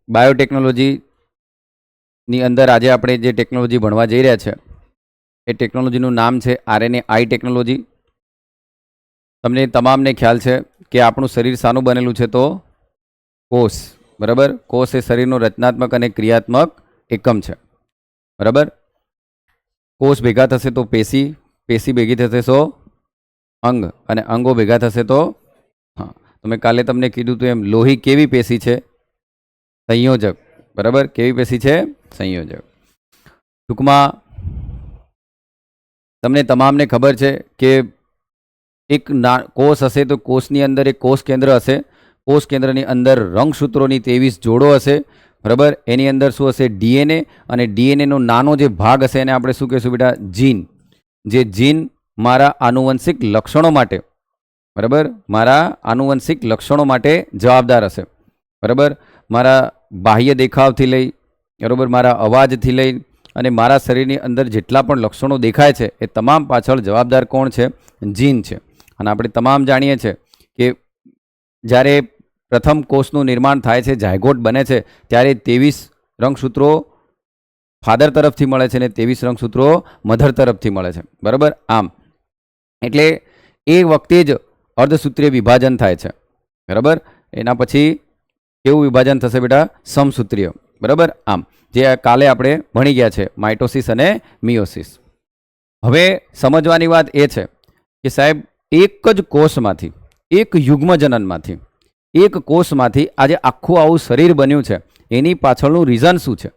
બાયોટેકનોલોજીની અંદર આજે આપણે જે ટેકનોલોજી ભણવા જઈ રહ્યા છે એ ટેકનોલોજીનું નામ છે RNAi ટેકનોલોજી. તમને તમામને ખ્યાલ છે કે આપણું શરીર શાનું બનેલું છે? તો કોષ. બરાબર. કોષ એ શરીરનો રચનાત્મક અને ક્રિયાત્મક એકમ છે. બરાબર. કોષ ભેગા થશે તો પેશી, પેશી ભેગી થશે તો અંગ, અને અંગો ભેગા થશે તો હા તો મેં કાલે તમને કીધું હતું એમ લોહી કેવી પેશી છે? સંયોજક. બરાબર. કેવી પેશી છે? સંયોજક. ટૂંકમાં તમને તમામને ખબર છે કે એક કોષ હશે તો કોષની અંદર એક કોષ કેન્દ્ર હશે. કોષ કેન્દ્રની અંદર રંગસૂત્રોની 23 જોડો હશે. બરાબર. એની અંદર શું હશે? DNA, અને DNAનો નાનો જે ભાગ હશે એને આપણે શું કહીશું બેટા? જીન. જે જીન મારા આનુવંશિક લક્ષણો માટે, બરાબર, મારા આનુવંશિક લક્ષણો માટે જવાબદાર હશે. બરાબર. મારા બાહ્ય દેખાવથી લઈ, બરાબર, મારા અવાજથી લઈ અને મારા શરીરની અંદર જેટલા પણ લક્ષણો દેખાય છે એ તમામ પાછળ જવાબદાર કોણ છે? જીન છે. અને આપણે તમામ જાણીએ છીએ કે જ્યારે પ્રથમ કોષનું નિર્માણ થાય છે, ઝાયગોટ બને છે, ત્યારે 23 રંગસૂત્રો ફાધર તરફથી મળે છે અને 23 રંગસૂત્રો મધર તરફથી મળે છે. બરાબર. આમ એટલે એ વખતે જ અર્ધસૂત્રીય વિભાજન થાય છે. બરાબર. એના પછી કેવું વિભાજન થશે બેટા? સમસૂત્રીય. બરાબર. આમ જે કાલે આપણે ભણી ગયા છે, માઇટોસિસ અને મિયોસિસ. હવે સમજવાની વાત એ છે કે સાહેબ એક જ કોષમાંથી, એક યુગ્મજનનમાંથી, એક કોષમાંથી આજે આખું આવું શરીર બન્યું છે. એની પાછળનું રીઝન શું છે?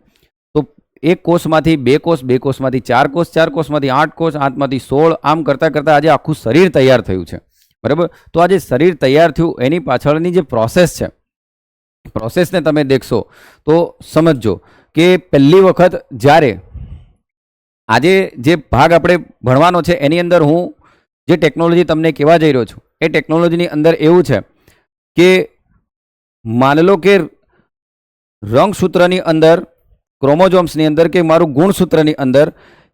તો એક કોષમાંથી 2 કોષ, 2 કોષમાંથી 4 કોષ, 4 કોષમાંથી 8 કોષ, 8માંથી 16, આમ કરતાં કરતાં આજે આખું શરીર તૈયાર થયું છે. બરાબર. તો આજે શરીર તૈયાર થયું એની પાછળની જે પ્રોસેસ છે, પ્રોસેસને તમે દેખશો તો સમજજો કે પહેલી વખત જ્યારે આજે જે ભાગ આપણે ભણવાનો છે એની અંદર હું જે ટેકનોલોજી તમને કહેવા જઈ રહ્યો છું એ ટેકનોલોજીની અંદર એવું છે કે માન લો કે રંગસૂત્રની અંદર, ક્રોમોઝોમ્સની અંદર કે મારું ગુણસૂત્રની અંદર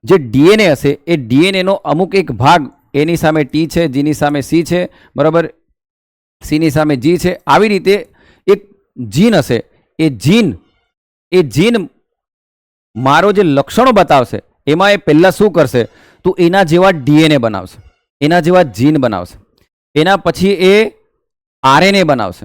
જે DNA હશે એ DNAનો અમુક એક ભાગ, એની સામે T છે, જીની સામે C છે, બરાબર, સીની સામે G છે, આવી રીતે એક જીન હશે. એ જીન મારો જે લક્ષણો બતાવશે એમાં એ પહેલાં શું કરશે? તો એના જેવા DNA બનાવશે, એના જેવા જીન બનાવશે. એના પછી એ RNA બનાવશે.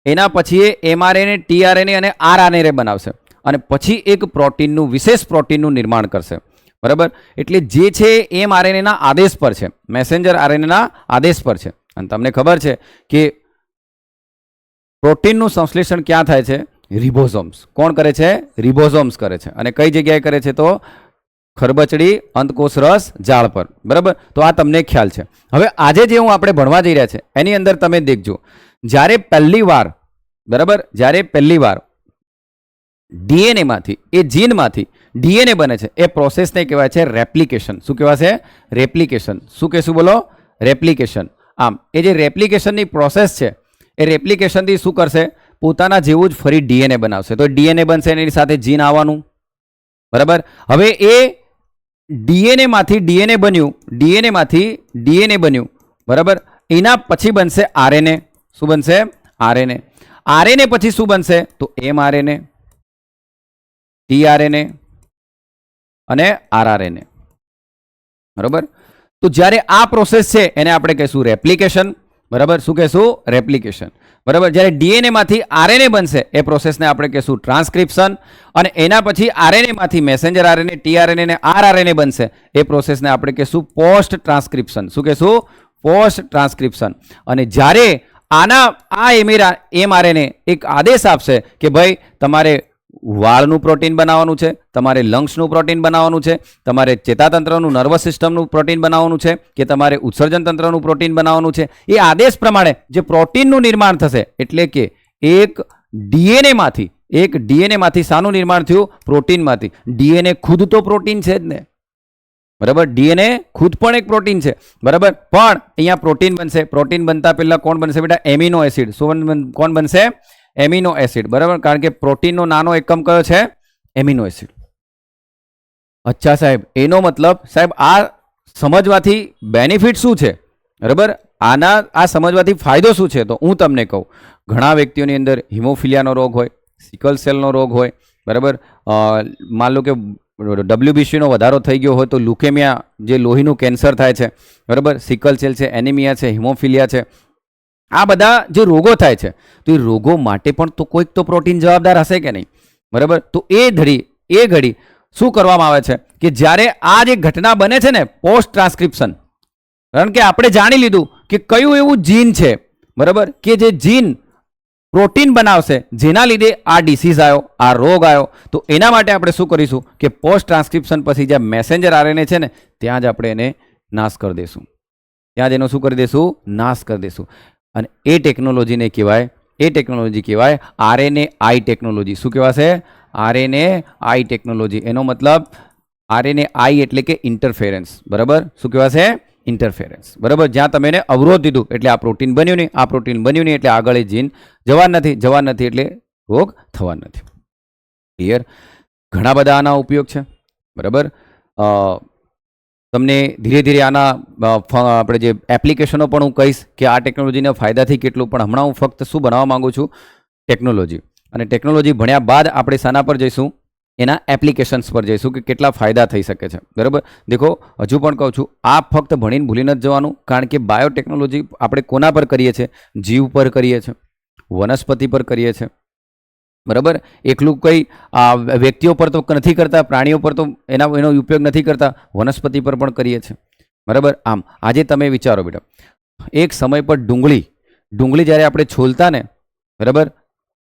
એના પછી એ mRNA, tRNA અને rRNA બનાવશે. અને પછી એક પ્રોટીનનું, વિશેષ પ્રોટીનનું નિર્માણ કરશે. બરાબર. એટલે જે છે એ mRNAના આદેશ પર છે, મેસેન્જર RNAના આદેશ પર છે. અને તમને ખબર છે કે પ્રોટીનનું સંશ્લેષણ ક્યાં થાય છે? રિબોઝોમ્સ. કોણ કરે છે? રિબોઝોમ્સ કરે છે. અને કઈ જગ્યાએ કરે છે? તો ખરબચડી, અંતકોષ રસ, જાળ પર. બરાબર. તો આ તમને ખ્યાલ છે. હવે આજે જે આપણે ભણવા જઈ રહ્યા છે એની અંદર તમે દેખજો, જ્યારે પહેલી વાર, બરાબર, જ્યારે પહેલી વાર DNAમાંથી, એ જીનમાંથી DNA બને છે, એ પ્રોસેસને કહેવાય છે રેપ્લિકેશન. શું કહેવાશે? રેપ્લિકેશન. શું કહેશું? બોલો. રેપ્લિકેશન. આમ એ જે રેપ્લિકેશનની પ્રોસેસ છે એ રેપ્લિકેશનથી શું કરશે? પોતાના જેવું જ ફરી DNA બનાવશે. તો DNA બનશે, એની સાથે જીન આવવાનું. બરાબર. હવે એ DNAમાંથી DNA બન્યું, DNAમાંથી DNA બન્યું. બરાબર. એના પછી બનશે RNA. શું બનશે? RNA. RNA પછી શું બનશે? તો mRNA, tRNA અને rRNA. બરાબર. તો જ્યારે આ પ્રોસેસ છે એને આપણે કહીશું રેપ્લિકેશન. બરાબર. શું કહેશું? રેપ્લિકેશન. બરાબર. જ્યારે DNAમાંથી RNA બનશે એ પ્રોસેસને આપણે કહીશું ટ્રાન્સક્રિપ્શન. અને એના પછી RNAમાંથી મેસેન્જર RNA, tRNA અને rRNA બનશે એ પ્રોસેસને આપણે કહીશું પોસ્ટ ટ્રાન્સક્રિપ્શન. શું કહેશું? Post transcription. અને જ્યારે આ mRNA એક આદેશ આપશે કે ભાઈ તમારે વાળનું પ્રોટીન બનાવવાનું છે, તમારે લંગ્સનું પ્રોટીન બનાવવાનું છે, તમારે ચેતાતંત્રનું, નર્વસ સિસ્ટમનું પ્રોટીન બનાવવાનું છે, કે તમારે ઉત્સર્જન તંત્રનું પ્રોટીન બનાવવાનું છે, એ આદેશ પ્રમાણે જે પ્રોટીનનું નિર્માણ થશે, એટલે કે એક DNAમાંથી શાનું નિર્માણ થયું? પ્રોટીનમાંથી. DNA ખુદ તો પ્રોટીન છે જ ને. બરાબર. DNA ખુદ પણ એક પ્રોટીન છે. બરાબર. પણ અહીંયા પ્રોટીન બનશે. પ્રોટીન બનતા પહેલા કોણ બનશે બેટા? Amino acid. કોણ બનશે? Amino acid. બરાબર. કારણ કે પ્રોટીનનો નાનો એકમ કયો છે? Amino acid. અચ્છા સાહેબ, એનો મતલબ સાહેબ આ સમજવાથી બેનિફિટ શું છે? બરાબર. આ સમજવાથી ફાયદો શું છે? તો હું તમને કહું, ઘણા વ્યક્તિઓની અંદર હિમોફિલિયાનો રોગ હોય, સિકલ સેલનો રોગ હોય, બરાબર, માન લો કે WBCનો વધારો થઈ ગયો હોય તો લ્યુકેમિયા, જે લોહીનું કેન્સર થાય છે, બરાબર, સિકલ સેલ છે, એનિમિયા છે, હિમોફિલિયા છે, આ બધા જે રોગો થાય છે તો એ રોગો માટે પણ તો કોઈક તો પ્રોટીન જવાબદાર હશે કે નહીં, બરાબર. તો એ ઘડી શું કરવામાં આવે છે કે જ્યારે આ જે ઘટના બને છે ને પોસ્ટ ટ્રાન્સક્રિપ્શન, કારણ કે આપણે જાણી લીધું કે કયું એવું જીન છે, બરાબર, કે જે જીન પ્રોટીન બનાવશે જેના લીધે આ ડિસીઝ આવ્યો, આ રોગ આવ્યો, તો એના માટે આપણે શું કરીશું કે પોસ્ટ ટ્રાન્સક્રિપ્શન પછી જ્યાં મેસેન્જર RNA છે ને ત્યાં જ આપણે એને નાશ કરી દઈશું, ત્યાં જ એનો શું કરી દઈશું, નાશ કરી દઈશું. અને એ ટેકનોલોજીને કહેવાય, એ ટેકનોલોજી કહેવાય RNAi ટેકનોલોજી. શું કહેવાશે? RNAi technology. એનો મતલબ RNAi એટલે કે ઇન્ટરફેરન્સ, બરાબર. શું કહેવાશે? ઇન્ટરફેરન્સ, બરાબર. જ્યાં તમે એને અવરોધ દીધું એટલે આ પ્રોટીન બન્યું નહીં, આ પ્રોટીન બન્યું નહીં એટલે આગળ એ જીન જવા નથી એટલે રોગ થવા નથી. ક્લિયર? ઘણા બધા આના ઉપયોગ છે, બરાબર. તમને ધીરે ધીરે આના આપણે જે એપ્લિકેશનો પણ હું કહીશ કે આ ટેકનોલોજીના ફાયદાથી કેટલું, પણ હમણાં હું ફક્ત શું બનાવવા માગું છું, ટેકનોલોજી. અને ટેકનોલોજી ભણ્યા બાદ આપણે શાના પર જઈશું? એના એપ્લિકેશન્સ પર જઈશું કે કેટલા ફાયદા થઈ શકે છે, બરાબર. દેખો, હજુ પણ કહું છું, આ ફક્ત ભણીને ભૂલી નથી જવાનું, કારણ કે બાયોટેકનોલોજી આપણે કોના પર કરીએ છીએ? જીવ પર કરીએ છીએ, વનસ્પતિ પર કરીએ છીએ, બરાબર. એકલું કંઈ વ્યક્તિઓ પર તો નથી કરતા, પ્રાણીઓ પર તો એનો ઉપયોગ નથી કરતા, વનસ્પતિ પર પણ કરીએ છીએ, બરાબર. આમ આજે તમે વિચારો બેટા, એક સમય પર ડુંગળી જ્યારે આપણે છોલતા ને, બરાબર,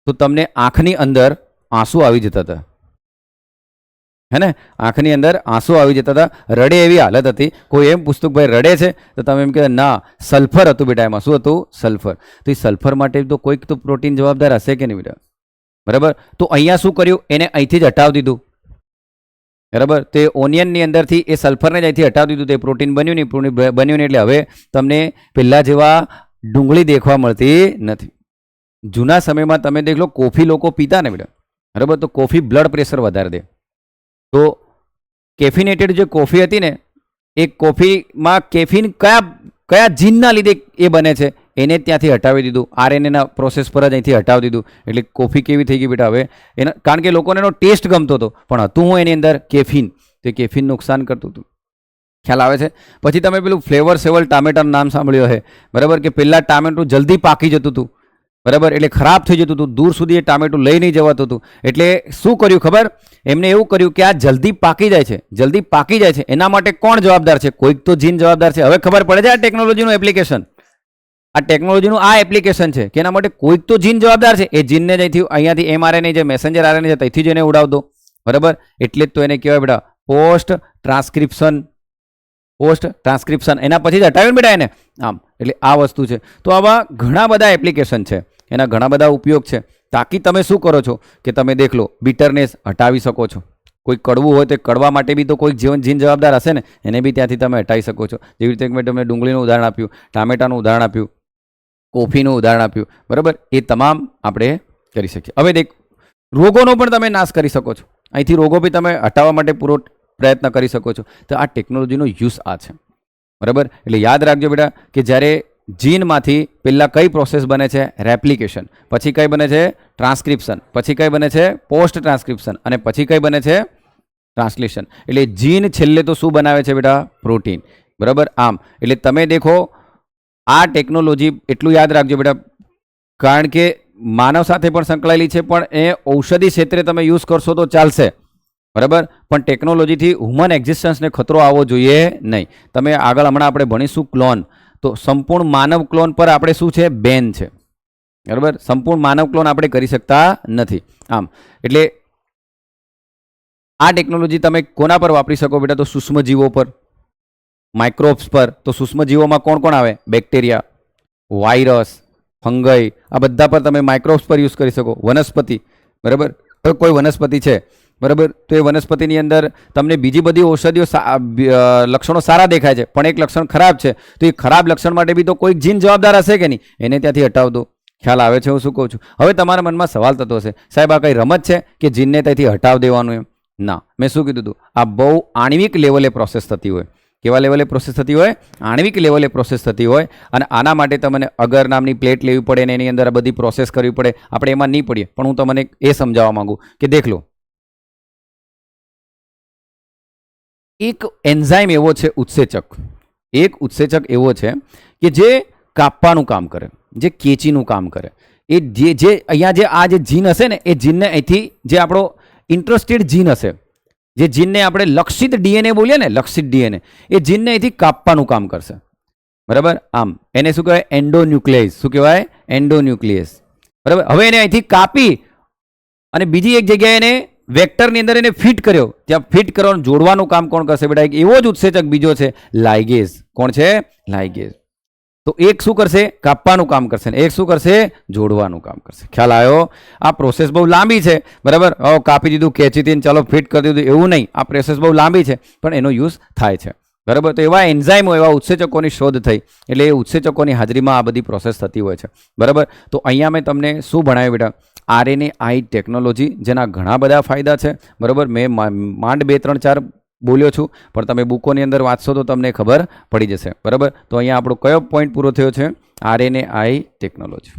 તો તમને આંખની અંદર આંસુ આવી જતા હતા, હે ને? આંખની અંદર આંસુ આવી જતા હતા, રડે એવી હાલત હતી. કોઈ એમ પૂછતું ભાઈ રડે છે? તો તમે એમ કહે ના, સલ્ફર હતું બેટા, એમાં શું હતું? સલ્ફર. તો એ સલ્ફર માટે તો કોઈક તો પ્રોટીન જવાબદાર હશે કે નહીં બેટા, બરાબર. તો અહીંયા શું કર્યું? એને અહીંથી જ હટાવી દીધું, બરાબર. તે ઓનિયનની અંદરથી એ સલ્ફરને જ અહીંથી હટાવી દીધું, તે પ્રોટીન બન્યું નહીં એટલે હવે તમને પહેલાં જેવા ડુંગળી દેખવા મળતી નથી. જૂના સમયમાં તમે દેખ લો, કોફી લોકો પીતા ને બેટા, બરાબર, તો કોફી બ્લડ પ્રેશર વધારે દે. તો કેફિનેટેડ જે કોફી હતી ને, એ કોફીમાં કેફીન કયા જીનના લીધે એ બને છે એને ત્યાંથી હટાવી દીધું, RNAના પ્રોસેસ પર જ અહીંથી હટાવી દીધું. એટલે કોફી કેવી થઈ ગઈ બેટા હવે? એના કારણ કે લોકોને એનો ટેસ્ટ ગમતો હતો, પણ હતું હું એની અંદર કેફીન, તે કેફીન નુકસાન કરતું હતું. ખ્યાલ આવે છે? પછી તમે પેલું ફ્લેવર સેવલ ટામેટાનું નામ સાંભળ્યું હશે, બરાબર, કે પહેલાં ટામેટું જલ્દી પાકી જતું હતું, બરાબર, એટલે ખરાબ થઈ જતું હતું, દૂર સુધી એ ટામેટું લઈ નહીં જવાતું હતું. એટલે શું કર્યું ખબર? એમને એવું કર્યું કે આ જલ્દી પાકી જાય છે, એના માટે કોણ જવાબદાર છે? કોઈક તો જીન જવાબદાર છે. હવે ખબર પડે છે આ ટેકનોલોજીનું એપ્લિકેશન, આ ટેકનોલોજીનું આ એપ્લિકેશન છે કે એના માટે કોઈક તો જીન જવાબદાર છે. એ જીનને જઈથી અહીંયાથી mRNA જે મેસેન્જર RNA છે ત્યાંથી જ એને ઉડાવ દો, બરાબર. એટલે જ તો એને કહેવાય બેટા પોસ્ટ ટ્રાન્સક્રિપ્શન. એના પછી જ હટાવ્યું બેટા એને, આમ. એટલે આ વસ્તુ છે. તો આવા ઘણા બધા એપ્લિકેશન છે, એના ઘણા બધા ઉપયોગ છે. તાકી તમે શું કરો છો કે તમે દેખ લો, બિટરનેસ હટાવી શકો છો. કોઈ કડવું હોય તો કડવા માટે બી તો કોઈક જીન જવાબદાર હશે ને, એને બી ત્યાંથી તમે હટાવી શકો છો. જેવી રીતે મેં તમને ડુંગળીનું ઉદાહરણ આપ્યું, ટામેટાનું ઉદાહરણ આપ્યું, કોફીનું ઉદાહરણ આપ્યું, બરાબર. એ તમામ આપણે કરી શકીએ. હવે દેખ, રોગોનો પણ તમે નાશ કરી શકો છો. અહીંથી રોગો બી તમે હટાવવા માટે પૂરો પ્રયત્ન કરી શકો છો. તો આ ટેકનોલોજીનો યુઝ આ છે, બરાબર. એટલે યાદ રાખજો બેટા કે જ્યારે જીનમાંથી પહેલાં કઈ પ્રોસેસ બને છે? રેપ્લિકેશન. પછી કઈ બને છે? ટ્રાન્સક્રિપ્શન. પછી કઈ બને છે? Post transcription. અને પછી કઈ બને છે? ટ્રાન્સલેશન. એટલે જીન છેલ્લે તો શું બનાવે છે બેટા? પ્રોટીન, બરાબર. આમ એટલે તમે દેખો, આ ટેકનોલોજી એટલું યાદ રાખજો બેટા, કારણ કે માનવ સાથે પણ સંકળાયેલી છે, પણ એ ઔષધિ ક્ષેત્રે તમે યુઝ કરશો તો ચાલશે, બરાબર. પણ ટેકનોલોજીથી હ્યુમન એક્ઝિસ્ટન્સને ખતરો આવવો જોઈએ નહીં. તમે આગળ હમણાં આપણે ભણીશું ક્લોન, તો સંપૂર્ણ માનવ ક્લોન પર આપણે શું છે? બેન છે, બરાબર. સંપૂર્ણ માનવ ક્લોન આપણે કરી શકતા નથી. આમ એટલે આ ટેકનોલોજી તમે કોના પર વાપરી શકો બેટા? તો સૂક્ષ્મજીવો પર, માઇક્રોબ્સ પર. તો સૂક્ષ્મજીવોમાં કોણ કોણ આવે? બેક્ટેરિયા, વાયરસ, ફંગઈ, આ બધા પર તમે માઇક્રોબ્સ પર યુઝ કરી શકો. વનસ્પતિ, બરાબર. તો કોઈ વનસ્પતિ છે, બરાબર, તો એ વનસ્પતિની અંદર તમને બીજી બધી ઔષધિઓ લક્ષણો સારા દેખાય છે, પણ એક લક્ષણ ખરાબ છે, તો એ ખરાબ લક્ષણ માટે બી તો કોઈક જીન જવાબદાર હશે કે નહીં? એને ત્યાંથી હટાવ દો. ખ્યાલ આવે છે હું શું કહું છું? હવે તમારા મનમાં સવાલ થતો હશે, સાહેબ આ કઈ રમત છે કે જીનને ત્યાંથી હટાવ દેવાનું? એમ ના, મેં શું કીધું હતું? આ બહુ આણ્વિક લેવલે પ્રોસેસ થતી હોય, કેવા લેવલે પ્રોસેસ થતી હોય? આણ્વિક લેવલે પ્રોસેસ થતી હોય. અને આના માટે તમને અગર નામની પ્લેટ લેવી પડે ને એની અંદર આ બધી પ્રોસેસ કરવી પડે. આપણે એમાં નહીં પડીએ, પણ હું તમને એ સમજાવવા માંગુ કે દેખ લો, એક એન્ઝાઇમ એવો છે ઉત્સેચક, એક ઉત્સેચક એવો છે કે જે કાપવાનું કામ કરે, જે કેચીનું કામ કરે. એ જે અહીંયા જે આ જે જીન હશે ને, એ જીનને અહીંથી જે આપણો ઇન્ટરેસ્ટેડ જીન હશે, જે જીનને આપણે લક્ષિત ડીએનએ બોલીએ ને, લક્ષિત ડીએનએ, એ જીનને અહીંથી કાપવાનું કામ કરશે. બરાબર? આમ એને શું કહેવાય? એન્ડોન્યુક્લિયસ. શું કહેવાય? એન્ડોન્યુક્લિયસ. બરાબર? હવે એને અહીંથી કાપી અને બીજી એક જગ્યાએ એને વેક્ટરની અંદર એને ફિટ કર્યો. ત્યાં ફિટ કરવાનું જોડવાનું કામ કોણ કરશે બેટા? એક એવો જ ઉત્સેચક બીજો છે, લાઇગેઝ. કોણ છે? લાઇગેઝ. તો એક શું કરશે? કાપવાનું કામ કરશે, એક શું કરશે? જોડવાનું કામ કરશે. ખ્યાલ આવ્યો? આ પ્રોસેસ બહુ લાંબી છે. બરાબર? કાપી દીધું ખેંચીથી ચાલો ફિટ કરી દીધું એવું નહીં. આ પ્રોસેસ બહુ લાંબી છે, પણ એનો યુઝ થાય છે. બરાબર? તો એવા એન્ઝાઇમો, એવા ઉત્સેચકોની શોધ થઈ, એટલે એ ઉત્સેચકોની હાજરીમાં આ બધી પ્રોસેસ થતી હોય છે. બરાબર? તો અહીંયા મેં તમને શું ભણાવ્યું બેટા? RNAi ટેકનોલોજી, જેના ઘણા બધા ફાયદા છે. બરાબર? મેં માંડ 2, 3, 4 બોલ્યો છું, પણ તમે બુકોની અંદર વાંચશો તો તમને ખબર પડી જશે. બરાબર? તો અહીંયા આપણો કયો પોઈન્ટ પૂરો થયો છે? RNAi technology.